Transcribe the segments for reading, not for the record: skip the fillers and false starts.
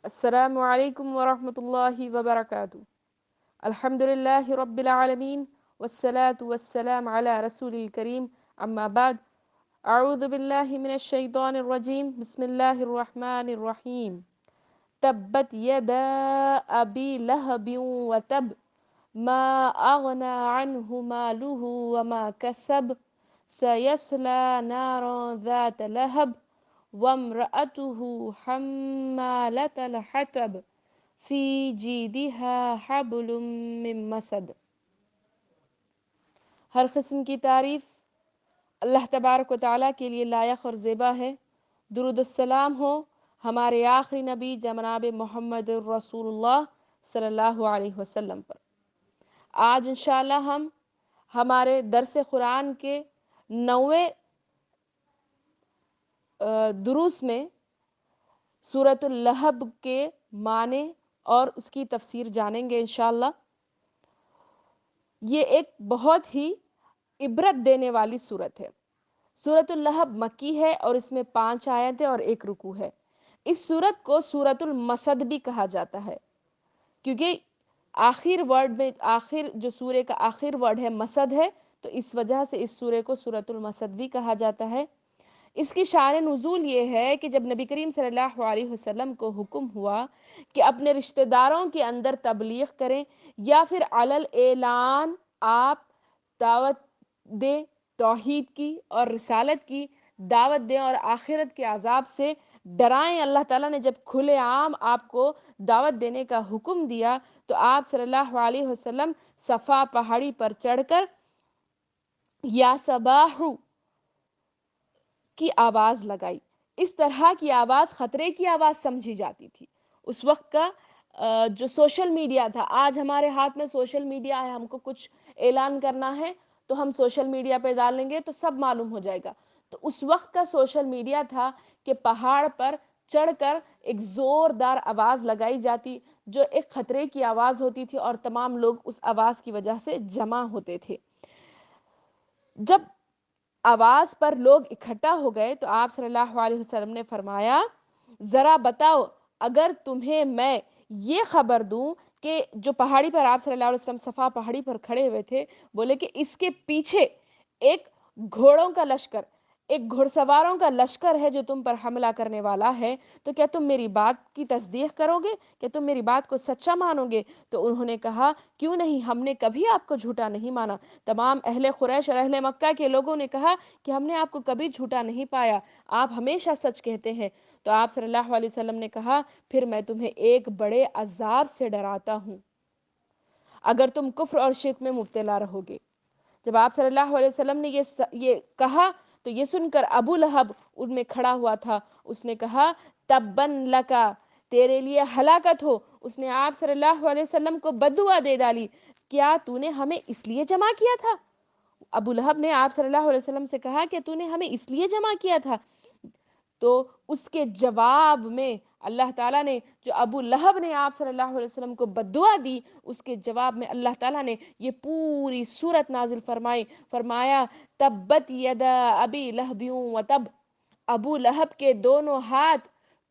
السلام علیکم ورحمۃ اللہ وبرکاتہ۔ الحمد للہ رب العالمین والصلاة والسلام علی رسول الکریم، اما بعد، اعوذ باللہ من الشیطان الرجیم، بسم اللہ الرحمن الرحیم۔ تبت یدا ابی لہب وتب، ما اغنى عنہ مالہ وما کسب، سیصلی نارا ذات لہب وامرأته حمالة الحطب فی جیدها حبل من مسد۔ ہر قسم کی تعریف اللہ تبارک و تعالیٰ کے لیے لائق اور زیبا ہے۔ درود السلام ہو ہمارے آخری نبی جناب محمد رسول اللہ صلی اللہ علیہ وسلم پر۔ آج انشاءاللہ ہم ہمارے درس قرآن کے 9ویں دروس میں سورۃ اللہب کے معنی اور اس کی تفسیر جانیں گے انشاءاللہ۔ یہ ایک بہت ہی عبرت دینے والی سورت ہے۔ سورۃ اللہب مکی ہے اور اس میں 5 آیتیں اور 1 رکوع ہے۔ اس سورت کو سورۃ المسد بھی کہا جاتا ہے، کیونکہ آخر ورڈ میں جو سورے کا آخر ورڈ ہے مسد ہے، تو اس وجہ سے اس سورے کو سورۃ المسد بھی کہا جاتا ہے۔ اس کی شان نزول یہ ہے کہ جب نبی کریم صلی اللہ علیہ وسلم کو حکم ہوا کہ اپنے رشتہ داروں کے اندر تبلیغ کریں یا پھر علل اعلان آپ دعوت دیں، توحید کی اور رسالت کی دعوت دیں اور آخرت کے عذاب سے ڈرائیں، اللہ تعالیٰ نے جب کھلے عام آپ کو دعوت دینے کا حکم دیا تو آپ صلی اللہ علیہ وسلم صفا پہاڑی پر چڑھ کر یا صباحو کی آواز لگائی۔ اس طرح کی آواز خطرے کی آواز سمجھی جاتی تھی۔ اس وقت کا جو سوشل میڈیا تھا، آج ہمارے ہاتھ میں سوشل میڈیا ہے، ہم کو کچھ اعلان کرنا ہے تو ہم سوشل میڈیا پہ ڈالیں گے تو سب معلوم ہو جائے گا۔ تو اس وقت کا سوشل میڈیا تھا کہ پہاڑ پر چڑھ کر ایک زوردار آواز لگائی جاتی جو ایک خطرے کی آواز ہوتی تھی اور تمام لوگ اس آواز کی وجہ سے جمع ہوتے تھے۔ جب آواز پر لوگ اکٹھا ہو گئے تو آپ صلی اللہ علیہ وسلم نے فرمایا، ذرا بتاؤ اگر تمہیں میں یہ خبر دوں کہ جو پہاڑی پر آپ صلی اللہ علیہ وسلم صفا پہاڑی پر کھڑے ہوئے تھے، بولے کہ اس کے پیچھے ایک گھوڑوں کا لشکر، ایک گھڑ سواروں کا لشکر ہے جو تم پر حملہ کرنے والا ہے، تو کیا تم میری بات کی تصدیق کرو گے؟ کیا تم میری بات کو سچا مانو گے؟ تو انہوں نے کہا، کیوں نہیں، ہم نے کبھی آپ کو جھوٹا نہیں مانا۔ تمام اہل قریش اور اہل مکہ کے لوگوں نے کہا کہ ہم نے آپ کو کبھی جھوٹا نہیں پایا، آپ ہمیشہ سچ کہتے ہیں۔ تو آپ صلی اللہ علیہ وسلم نے کہا، پھر میں تمہیں ایک بڑے عذاب سے ڈراتا ہوں اگر تم کفر اور شرک میں مبتلا رہو گے۔ جب آپ صلی اللہ علیہ وسلم نے یہ کہا تو یہ سن کر ابو لہب ان میں کھڑا ہوا تھا، اس نے کہا، تبن لکا، تیرے لیے ہلاکت ہو۔ اس نے آپ صلی اللہ علیہ وسلم کو بددعا دے ڈالی، کیا تو نے ہمیں اس لیے جمع کیا تھا؟ ابو لہب نے آپ صلی اللہ علیہ وسلم سے کہا کہ تو نے ہمیں اس لیے جمع کیا تھا؟ تو اس کے جواب میں اللہ تعالیٰ نے، جو ابو لہب نے آپ صلی اللہ علیہ وسلم کو بددعا دی، اس کے جواب میں اللہ تعالیٰ نے یہ پوری سورت نازل فرمایا، تبت یدا ابی لہب وتب، ابو لہب کے دونوں ہاتھ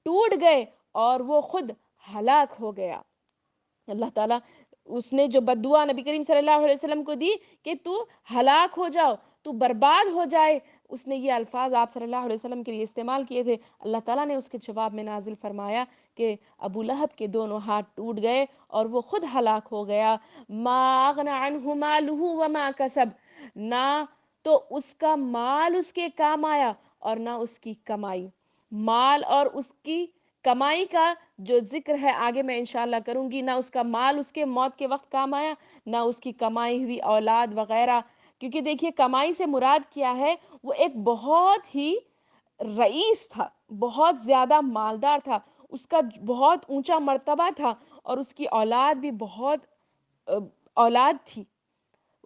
ٹوٹ گئے اور وہ خود ہلاک ہو گیا۔ اللہ تعالیٰ اس نے جو بددعا نبی کریم صلی اللہ علیہ وسلم کو دی کہ تو ہلاک ہو جاؤ، تو برباد ہو جائے، اس نے یہ الفاظ آپ صلی اللہ علیہ وسلم کے لیے استعمال کیے تھے۔ اللہ تعالیٰ نے اس کے جواب میں نازل فرمایا کہ ابو لہب کے دونوں ہاتھ ٹوٹ گئے اور وہ خود ہلاک ہو گیا۔ ما اغنى عنہ مالہ وما کسب، نہ تو اس کا مال اس کے کام آیا اور نہ اس کی کمائی۔ مال اور اس کی کمائی کا جو ذکر ہے آگے میں انشاءاللہ کروں گی، نہ اس کا مال اس کے موت کے وقت کام آیا، نہ اس کی کمائی ہوئی اولاد وغیرہ، کیونکہ دیکھیے کمائی سے مراد کیا ہے، وہ ایک بہت ہی رئیس تھا، بہت زیادہ مالدار تھا، اس کا بہت اونچا مرتبہ تھا اور اس کی اولاد بھی بہت اولاد تھی،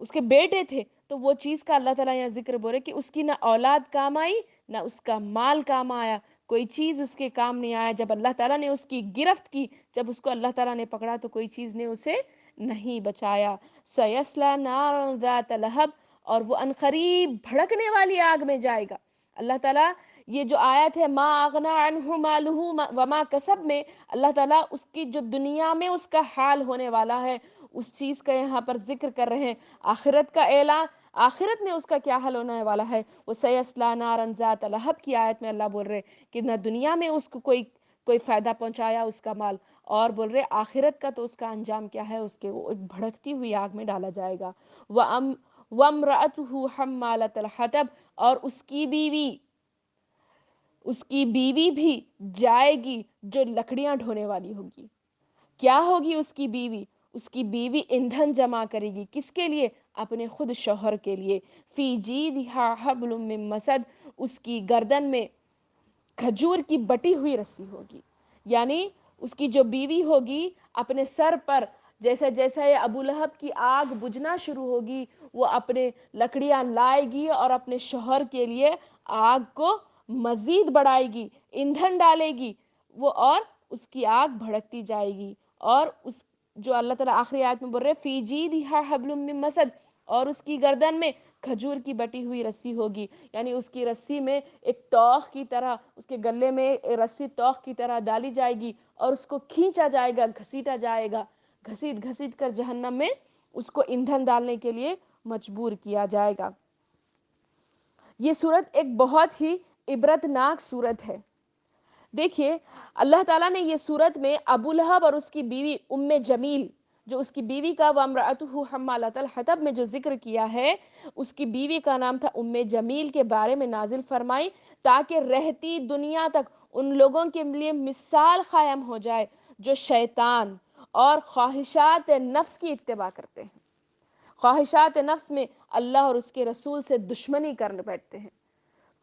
اس کے بیٹے تھے، تو وہ چیز کا اللہ تعالیٰ یہاں ذکر بولے کہ اس کی نہ اولاد کام آئی نہ اس کا مال کام آیا، کوئی چیز اس کے کام نہیں آیا۔ جب اللہ تعالیٰ نے اس کی گرفت کی، جب اس کو اللہ تعالیٰ نے پکڑا تو کوئی چیز نے اسے نہیں بچایا۔ سَيَصْلَىٰ نَارًا ذَاتَ لَهَبٍ، اور وہ عنقریب بھڑکنے والی آگ میں جائے گا۔ اللہ تعالیٰ یہ جو آیت ہے ما اغنا عنہ مالہ وما کسب میں، اللہ تعالیٰ اس کی جو دنیا میں اس کا حال ہونے والا ہے اس چیز کا یہاں پر ذکر کر رہے ہیں، آخرت کا اعلان، آخرت میں اس کا کیا حال ہونے والا ہے، وہ سیصلی نارا ذات لہب کی آیت میں اللہ بول رہے کہ نہ دنیا میں اس کو کوئی فائدہ پہنچایا اس کا مال، اور بول رہے آخرت کا تو اس کا انجام کیا ہے، اس کے وہ ایک بھڑکتی ہوئی آگ میں ڈالا جائے گا۔ وَامْرَأَتُهُ حَمَّالَةَ الْحَطَبِ، اور اس کی بیوی بھی جائے گی جو لکڑیاں ڈھونے والی ہوگی۔ کیا ہوگی اس کی بیوی؟ اس کی بیوی ایندھن جمع کرے گی، کس کے لیے؟ اپنے خود شوہر کے لیے۔ فی جیدہا حبل من مسد، اس کی گردن میں کھجور کی بٹی ہوئی رسی ہوگی، یعنی اس کی جو بیوی ہوگی اپنے سر پر جیسے جیسے یہ ابو لہب کی آگ بجھنا شروع ہوگی وہ اپنے لکڑیاں لائے گی اور اپنے شوہر کے لیے آگ کو مزید بڑھائے گی، ایندھن ڈالے گی وہ، اور اس کی آگ بھڑکتی جائے گی۔ اور اس جو اللہ تعالیٰ آخری آیت میں بول رہے فی جیدہا حبل من مسد، اور اس کی گردن میں کھجور کی بٹی ہوئی رسی ہوگی، یعنی اس کی رسی میں ایک توق کی طرح، اس کے گلے میں رسی توق کی طرح ڈالی جائے گی اور اس کو کھینچا جائے گا، گھسیٹا جائے گا، گھسیٹ گھسیٹ کر جہنم میں اس کو ایندھن ڈالنے کے لیے مجبور کیا جائے گا۔ یہ صورت ایک بہت ہی عبرتناک صورت ہے۔ دیکھیے اللہ تعالیٰ نے یہ صورت میں ابو لہب اور اس کی بیوی ام جمیل، جو اس کی بیوی کا وَامْرَأَتُهُ حَمَّالَةَ الْحَطَبِ میں جو ذکر کیا ہے، اس کی بیوی کا نام تھا ام جمیل، کے بارے میں نازل فرمائی تاکہ رہتی دنیا تک ان لوگوں کے لیے مثال قائم ہو جائے جو شیطان اور خواہشات نفس کی اتباع کرتے ہیں، خواہشات نفس میں اللہ اور اس کے رسول سے دشمنی کرنے بیٹھتے ہیں،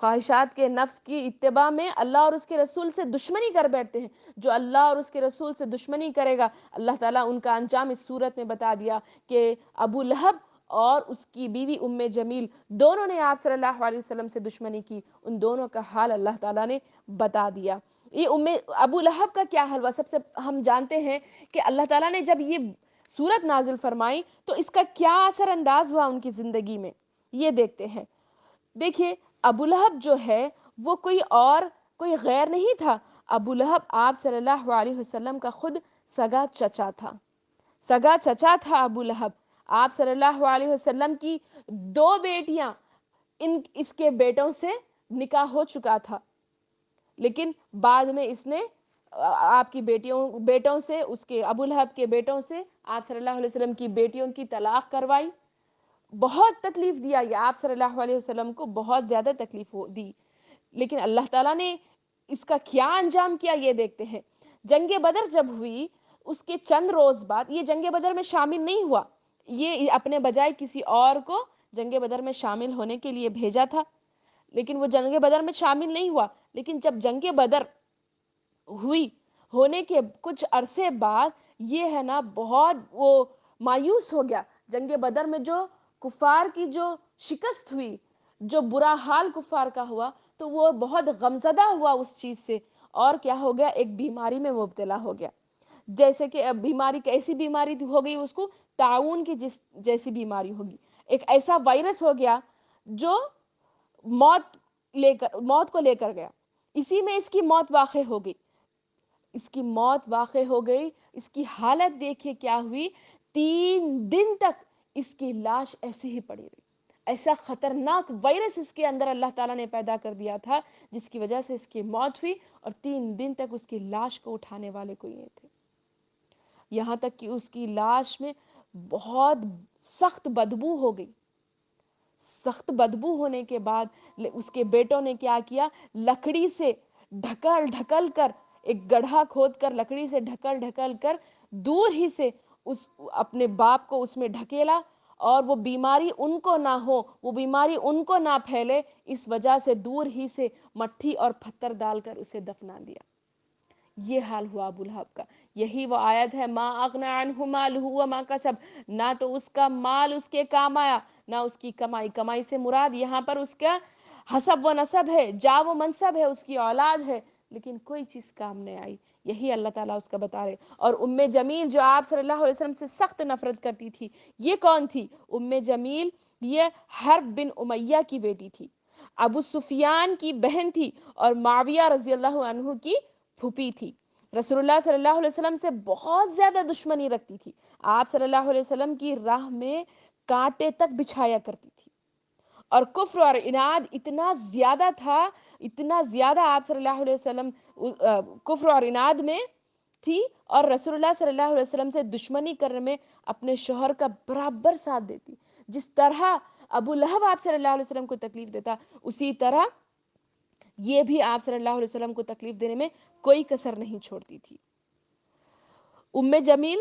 خواہشات کے نفس کی اتباع میں اللہ اور اس کے رسول سے دشمنی کر بیٹھتے ہیں۔ جو اللہ اور اس کے رسول سے دشمنی کرے گا اللہ تعالیٰ ان کا انجام اس صورت میں بتا دیا کہ ابو لہب اور اس کی بیوی ام جمیل دونوں نے آپ صلی اللہ علیہ وسلم سے دشمنی کی، ان دونوں کا حال اللہ تعالیٰ نے بتا دیا۔ یہ ابو لہب کا کیا حال ہوا؟ سب سے ہم جانتے ہیں کہ اللہ تعالیٰ نے جب یہ صورت نازل فرمائی تو اس کا کیا اثر انداز ہوا ان کی زندگی میں، یہ دیکھتے ہیں۔ دیکھیے ابو لہب جو ہے وہ کوئی غیر نہیں تھا، ابو لہب آپ صلی اللہ علیہ وسلم کا خود سگا چچا تھا، سگا چچا تھا ابو لہب۔ آپ صلی اللہ علیہ وسلم کی 2 بیٹیاں اس کے بیٹوں سے نکاح ہو چکا تھا، لیکن بعد میں اس نے آپ کی بیٹوں سے، اس کے ابو لہب کے بیٹوں سے آپ صلی اللہ علیہ وسلم کی بیٹیوں کی طلاق کروائی، بہت تکلیف دیا، یہ آپ صلی اللہ علیہ وسلم کو بہت زیادہ تکلیف دی، لیکن اللہ تعالیٰ نے اس کا کیا انجام کیا یہ دیکھتے ہیں۔ جنگ بدر جب ہوئی اس کے چند روز بعد، یہ جنگ بدر میں شامل نہیں ہوا، یہ اپنے بجائے کسی اور کو جنگ بدر میں شامل ہونے کے لیے بھیجا تھا، لیکن وہ جنگ بدر میں شامل نہیں ہوا۔ لیکن جب جنگ بدر ہونے کے کچھ عرصے بعد یہ ہے نا بہت وہ مایوس ہو گیا، جنگ بدر میں جو کفار کی جو شکست ہوئی، جو برا حال کفار کا ہوا، تو وہ بہت غمزدہ ہوا اس چیز سے، اور کیا ہو گیا، ایک بیماری میں مبتلا ہو گیا، جیسے کہ بیماری کیسی بیماری ہو گئی اس کو، طاعون کی جیسی بیماری ہوگی، ایک ایسا وائرس ہو گیا جو موت کو لے کر گیا، اسی میں اس کی موت واقع ہو گئی، اس کی موت واقع ہو گئی۔ اس کی حالت دیکھیے کیا ہوئی، 3 دن تک اس کی لاش ایسے ہی پڑی رہی، ایسا خطرناک وائرس اس کے اندر اللہ تعالیٰ نے پیدا کر دیا تھا جس کی وجہ سے اس کی موت ہوئی، اور 3 دن تک اس کی لاش کو اٹھانے والے کوئی نہیں تھے، یہاں تک کہ اس کی لاش میں بہت سخت بدبو ہو گئی۔ سخت بدبو ہونے کے بعد اس کے بیٹوں نے کیا کیا، لکڑی سے ڈھکل کر، ایک گڑھا کھود کر لکڑی سے ڈھکل کر دور ہی سے اپنے باپ کو اس میں ڈھکیلا، اور وہ بیماری ان کو نہ ہو، وہ بیماری ان کو نہ پھیلے، اس وجہ سے دور ہی سے مٹی اور پتھر ڈال کر اسے دفنا دیا۔ یہ حال ہوا ابو لہب کا۔ یہی وہ آیت ہے ما اغنى عنہ مالہ وما کسب، نہ تو اس کا مال اس کے کام آیا، نہ اس کی کمائی سے مراد یہاں پر اس کا حسب و نسب ہے، جا و منصب ہے، اس کی اولاد ہے، لیکن کوئی چیز کام نہیں آئی، یہی اللہ تعالیٰ اس کا بتا رہے۔ اور ام جمیل جو آپ صلی اللہ علیہ وسلم سے سخت نفرت کرتی تھی، یہ کون تھی؟ ام جمیل یہ حرب بن امیہ کی بیٹی تھی۔ ابو سفیان کی بہن تھی اور معاویہ رضی اللہ عنہ کی پھوپھی تھی۔ رسول اللہ صلی اللہ علیہ وسلم سے بہت زیادہ دشمنی رکھتی تھی۔ آپ صلی اللہ علیہ وسلم کی راہ میں کانٹے تک بچھایا کرتی تھی، اور کفر اور عناد اتنا زیادہ تھا، اتنا زیادہ آپ صلی اللہ علیہ وسلم کفر اور عناد میں تھی، اور رسول اللہ صلی اللہ علیہ وسلم سے دشمنی کرنے میں اپنے شوہر کا برابر ساتھ دیتی۔ جس طرح ابو لہب آپ صلی اللہ علیہ وسلم کو تکلیف دیتا، اسی طرح یہ بھی آپ صلی اللہ علیہ وسلم کو تکلیف دینے میں کوئی کسر نہیں چھوڑتی تھی۔ ام جمیل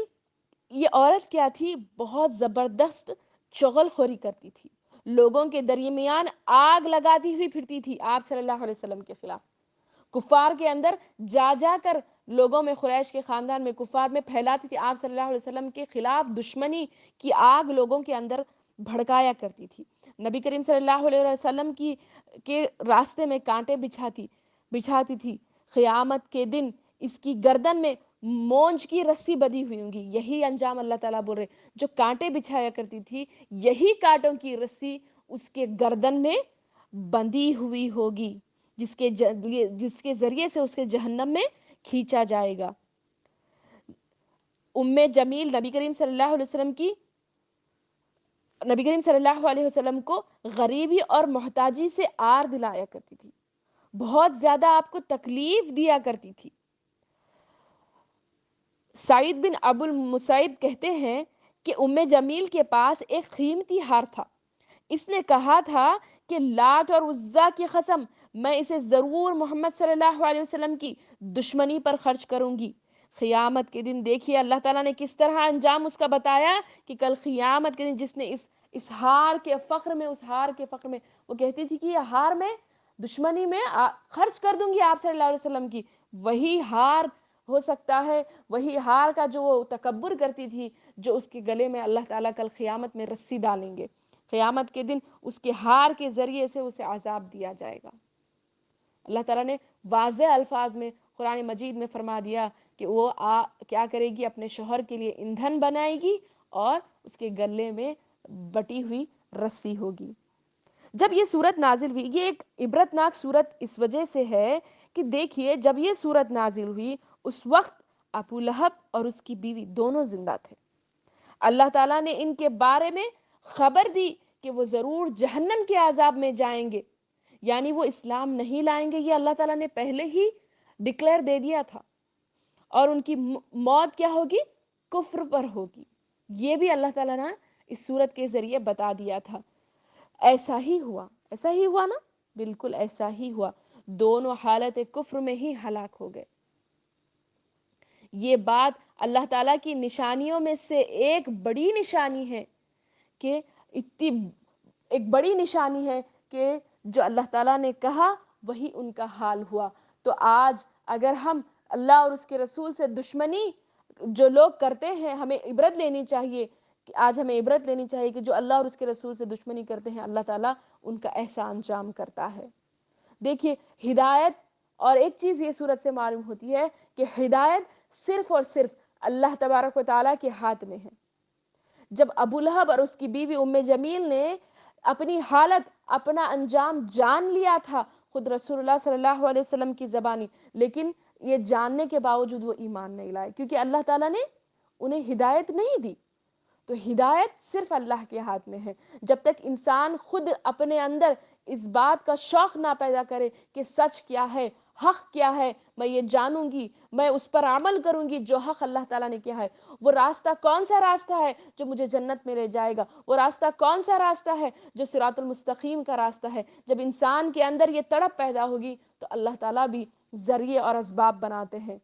یہ عورت کیا تھی؟ بہت زبردست چغل خوری کرتی تھی، لوگوں کے درمیان آگ لگاتی ہوئی پھرتی تھی آپ صلی اللہ علیہ وسلم کے خلاف، کفار کے اندر جا جا کر لوگوں میں، قریش کے خاندان میں، کفار میں پھیلاتی تھی، آپ صلی اللہ علیہ وسلم کے خلاف دشمنی کی آگ لوگوں کے اندر بھڑکایا کرتی تھی۔ نبی کریم صلی اللہ علیہ وسلم کے راستے میں کانٹے بچھاتی تھی۔ قیامت کے دن اس کی گردن میں مونج کی رسی بندھی ہوئی ہوں گی۔ یہی انجام اللہ تعالیٰ بول رہے، جو کانٹے بچھایا کرتی تھی، یہی کانٹوں کی رسی اس کے گردن میں بندھی ہوئی ہوگی، جس کے ذریعے سے اس کے جہنم میں کھینچا جائے گا۔ ام جمیل نبی کریم صلی اللہ علیہ وسلم کو غریبی اور محتاجی سے آر دلایا کرتی تھی، بہت زیادہ آپ کو تکلیف دیا کرتی تھی۔ سعید بن ابو المسیب کہتے ہیں کہ ام جمیل کے پاس ایک قیمتی ہار تھا، اس نے کہا تھا کہ لات اور عزا کی قسم، میں اسے ضرور محمد صلی اللہ علیہ وسلم کی دشمنی پر خرچ کروں گی۔ قیامت کے دن دیکھیے اللہ تعالیٰ نے کس طرح انجام اس کا بتایا کہ کل قیامت کے دن جس نے اس ہار کے فخر میں وہ کہتی تھی کہ یہ ہار میں دشمنی میں خرچ کر دوں گی آپ صلی اللہ علیہ وسلم کی، وہی ہار ہو سکتا ہے، وہی ہار کا جو وہ تکبر کرتی تھی، جو اس کے گلے میں اللہ تعالیٰ کل قیامت میں رسی ڈالیں گے۔ قیامت کے دن اس کے ہار کے ذریعے سے اسے عذاب دیا جائے گا۔ اللہ تعالیٰ نے واضح الفاظ میں قرآن مجید میں فرما دیا کہ وہ کیا کرے گی، اپنے شوہر کے لیے ایندھن بنائے گی اور اس کے گلے میں بٹی ہوئی رسی ہوگی۔ جب یہ صورت نازل ہوئی، یہ ایک عبرتناک صورت اس وجہ سے ہے کہ دیکھیے جب یہ صورت نازل ہوئی اس وقت ابو لہب اور اس کی بیوی دونوں زندہ تھے۔ اللہ تعالیٰ نے ان کے بارے میں خبر دی کہ وہ ضرور جہنم کے عذاب میں جائیں گے، یعنی وہ اسلام نہیں لائیں گے، یہ اللہ تعالیٰ نے پہلے ہی ڈکلیئر دے دیا تھا، اور ان کی موت کیا ہوگی؟ کفر پر ہوگی۔ یہ بھی اللہ تعالیٰ نے اس صورت کے ذریعے بتا دیا تھا۔ ایسا ہی ہوا نا، بالکل ایسا ہی ہوا، دونوں حالت کفر میں ہی ہلاک ہو گئے۔ یہ بات اللہ تعالیٰ کی نشانیوں میں سے ایک بڑی نشانی ہے کہ ایک بڑی نشانی ہے کہ جو اللہ تعالیٰ نے کہا وہی ان کا حال ہوا۔ تو آج اگر ہم اللہ اور اس کے رسول سے دشمنی جو لوگ کرتے ہیں، ہمیں عبرت لینی چاہیے کہ جو اللہ اور اس کے رسول سے دشمنی کرتے ہیں، اللہ تعالیٰ ان کا ایسا انجام کرتا ہے۔ دیکھیے ہدایت، اور ایک چیز یہ صورت سے معلوم ہوتی ہے کہ ہدایت صرف اور صرف اللہ تبارک و تعالیٰ کے ہاتھ میں ہے۔ جب ابو لہب اور اس کی بیوی ام جمیل نے اپنی حالت، اپنا انجام جان لیا تھا خود رسول اللہ صلی اللہ علیہ وسلم کی زبانی، لیکن یہ جاننے کے باوجود وہ ایمان نہیں لائے، کیونکہ اللہ تعالیٰ نے انہیں ہدایت نہیں دی۔ تو ہدایت صرف اللہ کے ہاتھ میں ہے۔ جب تک انسان خود اپنے اندر اس بات کا شوق نہ پیدا کرے کہ سچ کیا ہے، حق کیا ہے، میں یہ جانوں گی، میں اس پر عمل کروں گی جو حق اللہ تعالیٰ نے کیا ہے، وہ راستہ کون سا راستہ ہے جو مجھے جنت میں لے جائے گا، وہ راستہ کون سا راستہ ہے جو صراط المستقیم کا راستہ ہے، جب انسان کے اندر یہ تڑپ پیدا ہوگی تو اللہ تعالیٰ بھی ذریعے اور اسباب بناتے ہیں۔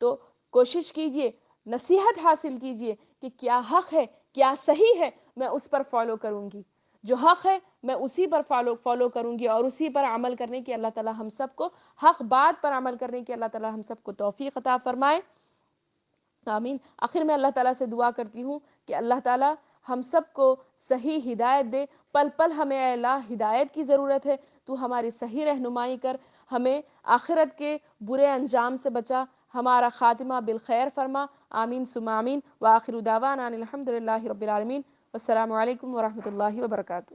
تو کوشش کیجئے، نصیحت حاصل کیجئے کہ کیا حق ہے، کیا صحیح ہے، میں اس پر فالو کروں گی، جو حق ہے میں اسی پر فالو کروں گی، اور اسی پر عمل کرنے کی اللہ تعالیٰ ہم سب کو، حق بات پر عمل کرنے کی اللہ تعالیٰ ہم سب کو توفیق عطا فرمائے، آمین۔ آخر میں اللہ تعالیٰ سے دعا کرتی ہوں کہ اللہ تعالیٰ ہم سب کو صحیح ہدایت دے، پل پل ہمیں اے اللہ ہدایت کی ضرورت ہے، تو ہماری صحیح رہنمائی کر، ہمیں آخرت کے برے انجام سے بچا، ہمارا خاتمہ بالخیر فرما، آمین ثم آمین، وآخر دعوانا ان الحمد للہ رب العالمین، والسلام علیکم ورحمۃ اللہ وبرکاتہ۔